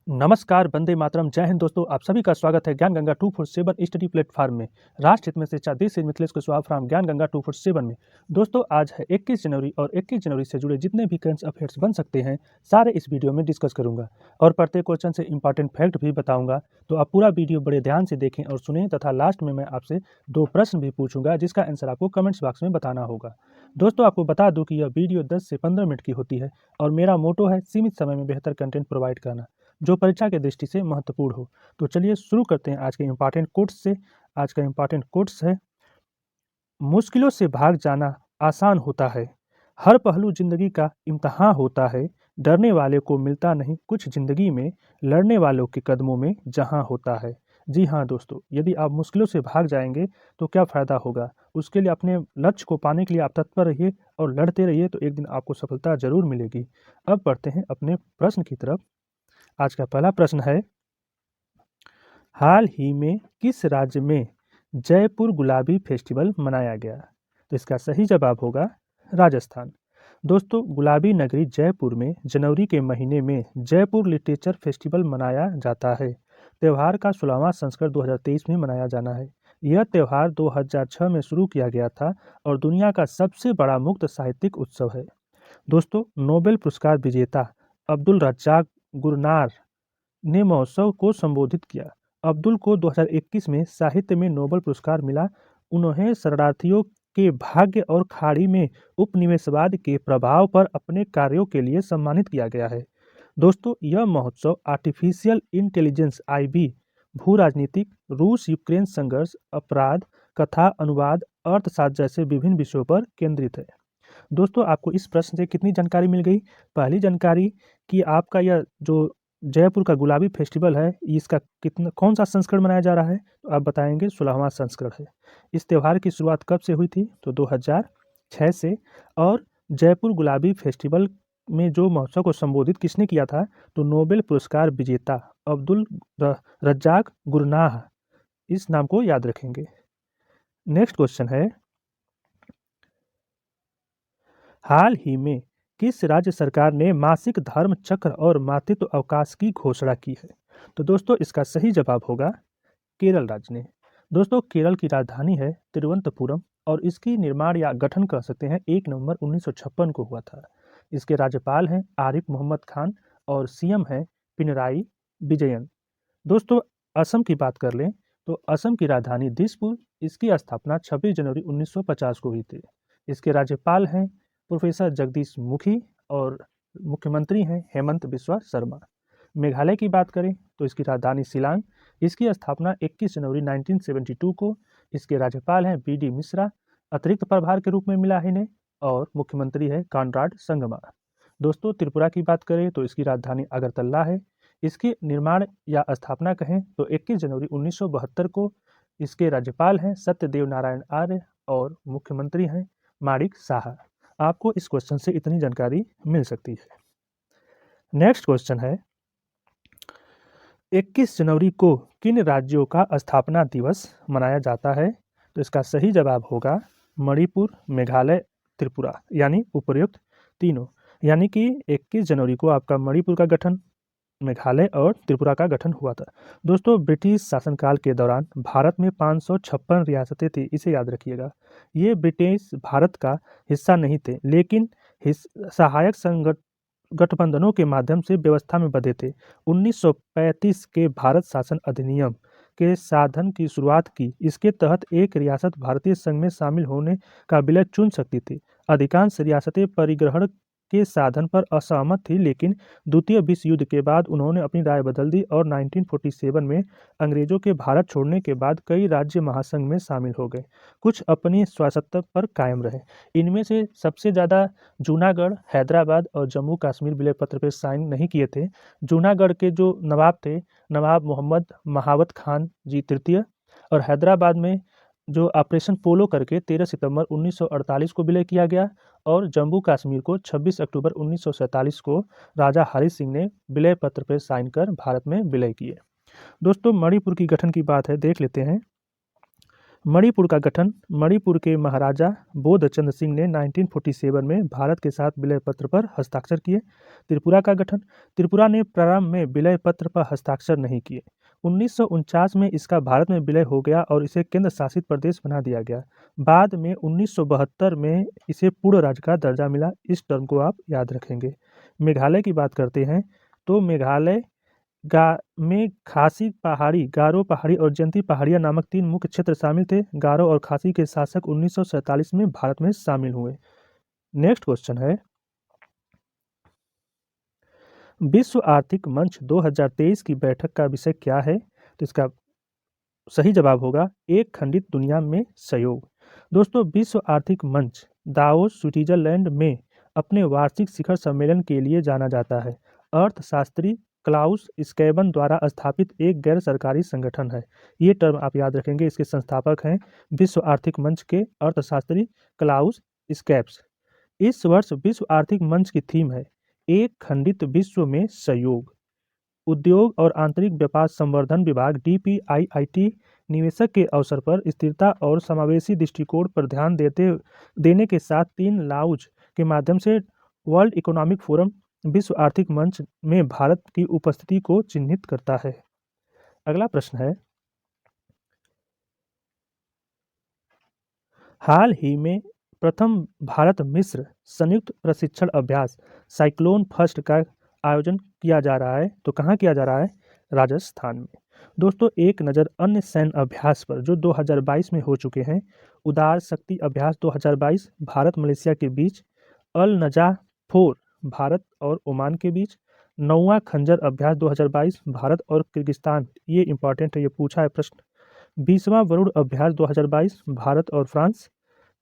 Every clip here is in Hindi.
नमस्कार, वंदे मातरम, जय हिंद दोस्तों। आप सभी का स्वागत है ज्ञान गंगा 247 स्टडी प्लेटफॉर्म में। राष्ट्र हित में शिक्षा दिस से मिथिलेश कुशवाहा फ्रॉम ज्ञान गंगा 247 में। दोस्तों, आज है 21 जनवरी और 21 जनवरी से जुड़े जितने भी करंट अफेयर्स बन सकते हैं सारे इस वीडियो में डिस्कस करूंगा और प्रत्येक क्वेश्चन से इंपॉर्टेंट फैक्ट भी बताऊंगा। तो आप पूरा वीडियो बड़े ध्यान से देखें और सुनें तथा लास्ट में मैं आपसे 2 प्रश्न भी पूछूंगा जिसका आंसर आपको कमेंट्स बॉक्स में बताना होगा। दोस्तों, आपको बता दूं कि यह वीडियो 10 से 15 मिनट की होती है और मेरा मोटो है सीमित समय में बेहतर कंटेंट प्रोवाइड करना जो परीक्षा की दृष्टि से महत्वपूर्ण हो। तो चलिए शुरू करते हैं आज के इंपॉर्टेंट कोट्स से। आज का इंपॉर्टेंट कोट्स है, मुश्किलों से भाग जाना आसान होता है, हर पहलू जिंदगी का इम्तहान होता है, डरने वाले को मिलता नहीं कुछ जिंदगी में, लड़ने वालों के कदमों में जहां होता है। जी हाँ दोस्तों, यदि आप मुश्किलों से भाग जाएंगे तो क्या फ़ायदा होगा। उसके लिए अपने लक्ष्य को पाने के लिए आप तत्पर रहिए और लड़ते रहिए, तो एक दिन आपको सफलता जरूर मिलेगी। अब बढ़ते हैं अपने प्रश्न की तरफ। आज का पहला प्रश्न है, हाल ही में किस राज्य में जयपुर गुलाबी फेस्टिवल मनाया गया। तो इसका सही जवाब होगा राजस्थान। दोस्तों, गुलाबी नगरी जयपुर में जनवरी के महीने में जयपुर लिटरेचर फेस्टिवल मनाया जाता है। त्यौहार का 16वां संस्करण 2023 में मनाया जाना है। यह त्यौहार 2006 में शुरू किया गया था और दुनिया का सबसे बड़ा मुक्त साहित्यिक उत्सव है। दोस्तों, नोबेल पुरस्कार विजेता अब्दुल रज्जाक गुरनार ने महोत्सव को संबोधित किया। अब्दुल को 2021 में साहित्य में नोबेल पुरस्कार मिला। उन्हें शरणार्थियों के भाग्य और खाड़ी में उपनिवेशवाद के प्रभाव पर अपने कार्यों के लिए सम्मानित किया गया है। दोस्तों, यह महोत्सव आर्टिफिशियल इंटेलिजेंस आईबी, भू राजनीतिक, रूस यूक्रेन संघर्ष, अपराध, कथा अनुवाद, अर्थशास्त्र जैसे विभिन्न विषयों पर केंद्रित है। दोस्तों, आपको इस प्रश्न से कितनी जानकारी मिल गई। पहली जानकारी कि आपका यह जो जयपुर का गुलाबी फेस्टिवल है, इसका कितना कौन सा संस्करण मनाया जा रहा है, तो आप बताएंगे 16वां संस्करण है। इस त्यौहार की शुरुआत कब से हुई थी, तो 2006 से। और जयपुर गुलाबी फेस्टिवल में जो महोत्सव को संबोधित किसने किया था, तो नोबेल पुरस्कार विजेता अब्दुल रज्जाक गुरनाह, इस नाम को याद रखेंगे। नेक्स्ट क्वेश्चन है, हाल ही में किस राज्य सरकार ने मासिक धर्म चक्र और मातृत्व अवकाश की घोषणा की है। तो दोस्तों, इसका सही जवाब होगा केरल राज्य ने। दोस्तों, केरल की राजधानी है तिरुवनंतपुरम और इसकी निर्माण या गठन कर सकते हैं 1 नवंबर 1956 को हुआ था। इसके राज्यपाल हैं आरिफ मोहम्मद खान और सीएम हैं पिनराई विजयन। दोस्तों, असम की बात कर लें तो असम की राजधानी दिसपुर, इसकी स्थापना 26 जनवरी 1950 को हुई थी। इसके राज्यपाल हैं प्रोफेसर जगदीश मुखी और मुख्यमंत्री हैं हेमंत बिस्वा शर्मा। मेघालय की बात करें तो इसकी राजधानी शिलांग, इसकी स्थापना 21 जनवरी 1972 को। इसके राज्यपाल हैं बीडी मिश्रा, अतिरिक्त प्रभार के रूप में मिला है इन्हें, और मुख्यमंत्री है कॉनराड संगमा। दोस्तों, त्रिपुरा की बात करें तो इसकी राजधानी अगरतला है। इसके निर्माण या स्थापना कहें तो 21 जनवरी 1972 को। इसके राज्यपाल हैं सत्यदेव नारायण आर्य और मुख्यमंत्री हैं माणिक साहा। आपको इस क्वेश्चन से इतनी जानकारी मिल सकती है। नेक्स्ट क्वेश्चन है, 21 जनवरी को किन राज्यों का स्थापना दिवस मनाया जाता है। तो इसका सही जवाब होगा मणिपुर, मेघालय, त्रिपुरा, यानी उपर्युक्त तीनों। यानी कि 21 जनवरी को आपका मणिपुर का गठन, मेघालय और त्रिपुरा का गठन हुआ था। दोस्तों, ब्रिटिश शासनकाल के दौरान भारत में 556 रियासतें थी, इसे याद रखिएगा। ये ब्रिटिश भारत का हिस्सा नहीं थे, लेकिन सहायक गठबंधनों के माध्यम से व्यवस्था में बंधे थे। 1935 के भारत शासन अधिनियम के साधन की शुरुआत की। इसके तहत एक रियासत भारतीय संघ में शामिल होने का विलय चुन सकती थी। अधिकांश रियासतें परिग्रहण के साधन पर असहमत थी, लेकिन द्वितीय विश्व युद्ध के बाद उन्होंने अपनी राय बदल दी और 1947 में अंग्रेजों के भारत छोड़ने के बाद कई राज्य महासंघ में शामिल हो गए। कुछ अपनी स्वायत्तता पर कायम रहे। इनमें से सबसे ज़्यादा जूनागढ़, हैदराबाद और जम्मू कश्मीर विलय पत्र पर साइन नहीं किए थे। जूनागढ़ के जो नवाब थे, नवाब मोहम्मद महावत खान जी तृतीय, और हैदराबाद में जो ऑपरेशन पोलो करके 13 सितंबर 1948 को विलय किया गया, और जम्मू कश्मीर को 26 अक्टूबर 1947 को राजा हरि सिंह ने विलय पत्र पर साइन कर भारत में विलय किए। दोस्तों, मणिपुर की गठन की बात है, देख लेते हैं। मणिपुर का गठन मणिपुर के महाराजा बोधचंद्र सिंह ने 1947 में भारत के साथ विलय पत्र पर हस्ताक्षर किए। त्रिपुरा का गठन त्रिपुरा ने प्रारंभ में विलय पत्र पर हस्ताक्षर नहीं किए। 1949 में इसका भारत में विलय हो गया और इसे केंद्र शासित प्रदेश बना दिया गया। बाद में 1972 में इसे पूर्ण राज्य का दर्जा मिला। इस टर्म को आप याद रखेंगे। मेघालय की बात करते हैं तो मेघालय में खासी पहाड़ी, गारो पहाड़ी और जयंती पहाड़ियाँ नामक 3 मुख्य क्षेत्र शामिल थे। गारो और खासी के शासक 1947 में भारत में शामिल हुए। नेक्स्ट क्वेश्चन है, विश्व आर्थिक मंच 2023 की बैठक का विषय क्या है? तो इसका सही जवाब होगा एक खंडित दुनिया में सहयोग। दोस्तों, विश्व आर्थिक मंच दावोस स्विट्जरलैंड में अपने वार्षिक शिखर सम्मेलन के लिए जाना जाता है। अर्थशास्त्री क्लाउस स्कैबन द्वारा स्थापित एक गैर सरकारी संगठन है। ये टर्म आप याद रखेंगे। इसके संस्थापक हैं विश्व आर्थिक मंच के अर्थशास्त्री क्लाउस स्कैब्स। इस वर्ष विश्व आर्थिक मंच की थीम है एक खंडित विश्व में सहयोग। उद्योग और आंतरिक व्यापार संवर्धन विभाग DPIIT निवेशक के अवसर पर स्थिरता और समावेशी दृष्टिकोण पर ध्यान देने के साथ 3 लाउंज के माध्यम से वर्ल्ड इकोनॉमिक फोरम विश्व आर्थिक मंच में भारत की उपस्थिति को चिन्हित करता है। अगला प्रश्न है, हाल ही में प्रथम भारत मिस्र संयुक्त प्रशिक्षण अभ्यास साइक्लोन फर्स्ट का आयोजन किया जा रहा है। तो कहाँ किया जा रहा है? राजस्थान में। दोस्तों, एक नज़र अन्य सैन्य अभ्यास पर जो 2022 में हो चुके हैं। उदार शक्ति अभ्यास 2022 भारत मलेशिया के बीच, अल नजा 4 भारत और ओमान के बीच, 9वां खंजर अभ्यास 2022 भारत और किर्गिस्तान, ये इंपॉर्टेंट है, ये पूछा है प्रश्न। 20वां वरुण अभ्यास 2022 भारत और फ्रांस,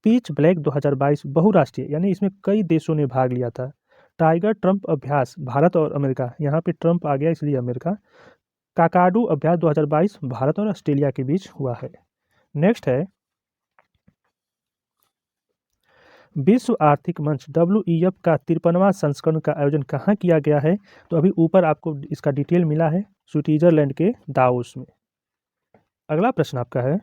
पीच ब्लैक 2022 बहुराष्ट्रीय यानी इसमें कई देशों ने भाग लिया था। टाइगर ट्रंप अभ्यास भारत और अमेरिका, यहाँ पे ट्रंप आ गया इसलिए अमेरिका। काकाडू अभ्यास 2022 भारत और ऑस्ट्रेलिया के बीच हुआ है। नेक्स्ट है, विश्व आर्थिक मंच WEF का 53वां संस्करण का आयोजन कहाँ किया गया है? तो अभी ऊपर आपको इसका डिटेल मिला है, स्विट्जरलैंड के दावोस में। अगला प्रश्न आपका है,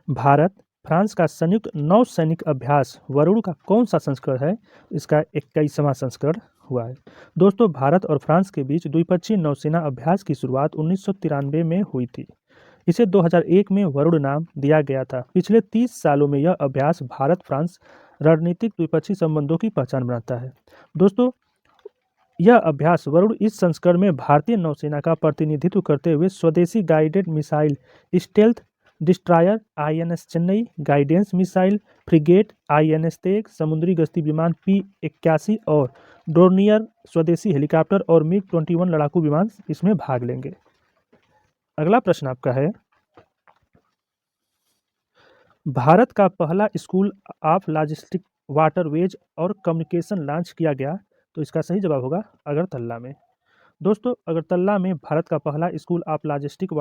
भारत फ्रांस का संयुक्त नौसैनिक अभ्यास वरुण का कौन सा संस्करण है? इसका 21वां संस्करण हुआ है। दोस्तों, भारत और फ्रांस के बीच द्विपक्षीय नौसेना अभ्यास की शुरुआत 1993 में हुई थी। इसे 2001 में वरुण नाम दिया गया था। पिछले 30 सालों में यह अभ्यास भारत फ्रांस रणनीतिक द्विपक्षीय संबंधों की पहचान बनाता है। दोस्तों, यह अभ्यास वरुण इस संस्करण में भारतीय नौसेना का प्रतिनिधित्व करते हुए स्वदेशी guided missile stealth destroyer INS Chennai, guidance missile frigate INS Tegh, समुद्री गश्ती विमान P-81 और डोर्नियर स्वदेशी हेलीकॉप्टर और MiG-21 लड़ाकू विमान इसमें भाग लेंगे। अगला प्रश्न आपका है, भारत का पहला स्कूल ऑफ लॉजिस्टिक वाटरवेज और कम्युनिकेशन लॉन्च किया गया। तो इसका सही जवाब होगा अगरतला में। दोस्तों, अगरतला में भारत का पहला स्कूल ऑफ लॉजिस्टिक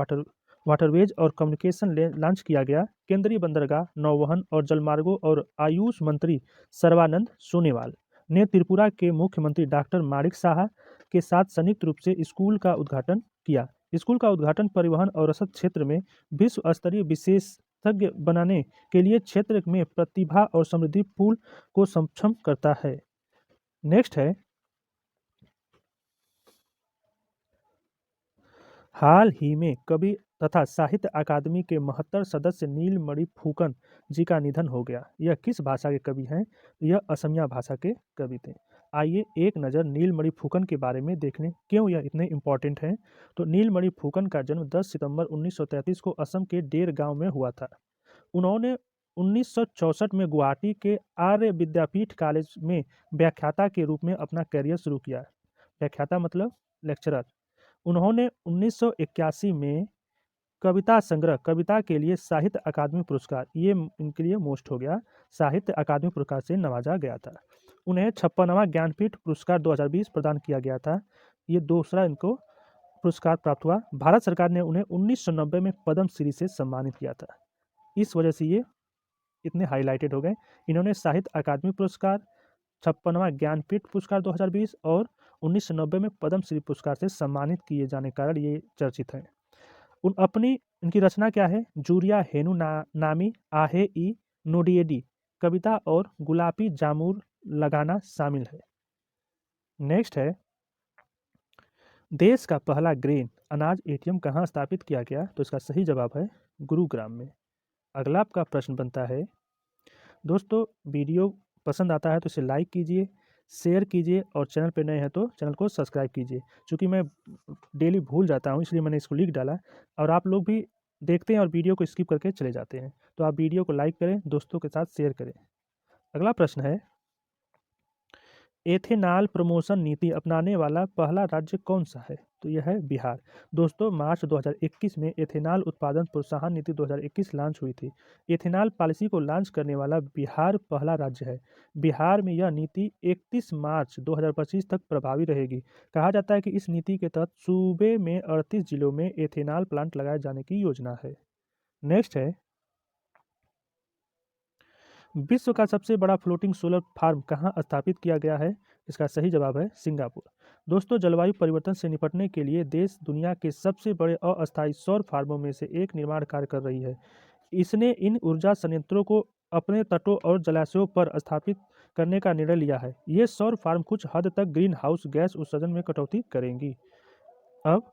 वाटरवेज और कम्युनिकेशन लॉन्च किया गया। केंद्रीय बंदरगाह, नौवहन और जलमार्गों और आयुष मंत्री सर्बानंद सोनोवाल ने त्रिपुरा के मुख्यमंत्री डॉक्टर माणिक साहा के साथ संयुक्त रूप से स्कूल का उद्घाटन किया। स्कूल का उद्घाटन परिवहन और रसद क्षेत्र में विश्व स्तरीय विशेषज्ञ बनाने के लिए क्षेत्र में प्रतिभा और समृद्धि पूल को सक्षम करता है। नेक्स्ट है, हाल ही में कवि तथा साहित्य अकादमी के 72 सदस्य नीलमणि फुकन जी का निधन हो गया। यह किस भाषा के कवि हैं? यह असमिया भाषा के कवि थे। आइए एक नज़र नीलमणि फुकन के बारे में देखने क्यों यह इतने इम्पोर्टेंट हैं। तो नीलमणि फुकन का जन्म 10 सितंबर 1933 को असम के डेर गांव में हुआ था। उन्होंने 1964 में गुवाहाटी के आर्य विद्यापीठ कॉलेज में व्याख्याता के रूप में अपना करियर शुरू किया। व्याख्याता मतलब लेक्चरर। उन्होंने 1981 में कविता संग्रह कविता के लिए साहित्य अकादमी पुरस्कार, ये इनके लिए मोस्ट हो गया, साहित्य अकादमी पुरस्कार से नवाजा गया था। उन्हें 56वां ज्ञानपीठ पुरस्कार 2020 प्रदान किया गया था। ये दूसरा इनको पुरस्कार प्राप्त हुआ। भारत सरकार ने उन्हें 1990 में पद्मश्री से सम्मानित किया था। इस वजह से ये इतने हाईलाइटेड हो गए। इन्होंने साहित्य अकादमी पुरस्कार, 56वां ज्ञानपीठ पुरस्कार 2020 और 1990 में पद्मश्री पुरस्कार से सम्मानित किए जाने के कारण ये चर्चित हैं। अपनी इनकी रचना क्या है? जूरिया हेनु नामी आहे ई नोडिएडी कविता और गुलाबी जामुन लगाना शामिल है। नेक्स्ट है, देश का पहला ग्रेन अनाज एटीएम कहाँ स्थापित किया गया? तो इसका सही जवाब है गुरुग्राम में। अगला आपका प्रश्न बनता है, दोस्तों वीडियो पसंद आता है तो इसे लाइक कीजिए, शेयर कीजिए और चैनल पे नए हैं तो चैनल को सब्सक्राइब कीजिए। चूँकि मैं डेली भूल जाता हूँ इसलिए मैंने इसको लिख डाला, और आप लोग भी देखते हैं और वीडियो को स्किप करके चले जाते हैं। तो आप वीडियो को लाइक करें, दोस्तों के साथ शेयर करें। अगला प्रश्न है, एथेनॉल प्रमोशन नीति अपनाने वाला पहला राज्य कौन सा है? तो यह है बिहार। दोस्तों मार्च 2021 में एथेनॉल उत्पादन प्रोत्साहन नीति 2021 लॉन्च हुई थी। एथेनॉल पॉलिसी को लॉन्च करने वाला बिहार पहला राज्य है। बिहार में यह नीति 31 मार्च 2025 तक प्रभावी रहेगी। कहा जाता है कि इस नीति के तहत सूबे में 38 जिलों में एथेनॉल प्लांट लगाए जाने की योजना है। नेक्स्ट है, विश्व का सबसे बड़ा फ्लोटिंग सोलर फार्म कहाँ स्थापित किया गया है? इसका सही जवाब है सिंगापुर। दोस्तों जलवायु परिवर्तन से निपटने के लिए देश दुनिया के सबसे बड़े अस्थायी सौर फार्मों में से एक निर्माण कार्य कर रही है। इसने इन ऊर्जा संयंत्रों को अपने तटों और जलाशयों पर स्थापित करने का निर्णय लिया है। ये सौर फार्म कुछ हद तक ग्रीन हाउस गैस उत्सर्जन में कटौती करेंगी। अब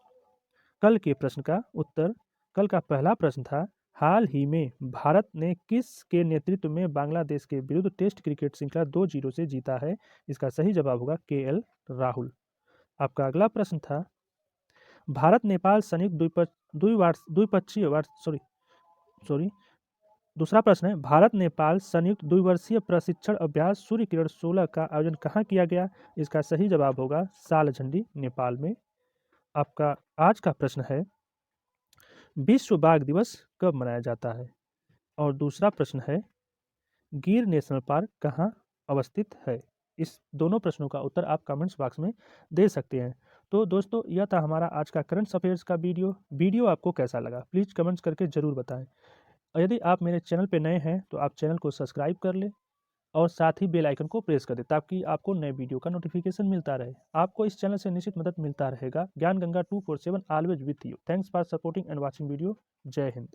कल के प्रश्न का उत्तर। कल का पहला प्रश्न था, हाल ही में भारत ने किस के नेतृत्व में बांग्लादेश के विरुद्ध टेस्ट क्रिकेट श्रृंखला 2-0 से जीता है? इसका सही जवाब होगा केएल राहुल। आपका अगला प्रश्न था, भारत नेपाल संयुक्त द्विपक्षीय सॉरी दूसरा प्रश्न है, भारत नेपाल संयुक्त द्विवर्षीय प्रशिक्षण अभ्यास सूर्य किरण 16 का आयोजन कहाँ किया गया? इसका सही जवाब होगा सालझंडी नेपाल में। आपका आज का प्रश्न है, विश्व बाघ दिवस कब मनाया जाता है? और दूसरा प्रश्न है, गिर नेशनल पार्क कहाँ अवस्थित है? इस दोनों प्रश्नों का उत्तर आप कमेंट्स बॉक्स में दे सकते हैं। तो दोस्तों यह था हमारा आज का करंट अफेयर्स का वीडियो आपको कैसा लगा प्लीज़ कमेंट्स करके ज़रूर बताएं। और यदि आप मेरे चैनल पर नए हैं तो आप चैनल को सब्सक्राइब कर लें और साथ ही बेल आइकन को प्रेस कर दें ताकि आपको नए वीडियो का नोटिफिकेशन मिलता रहे। आपको इस चैनल से निश्चित मदद मिलता रहेगा। ज्ञान Ganga 247 always with you. Thanks for supporting and watching video. जय हिंद।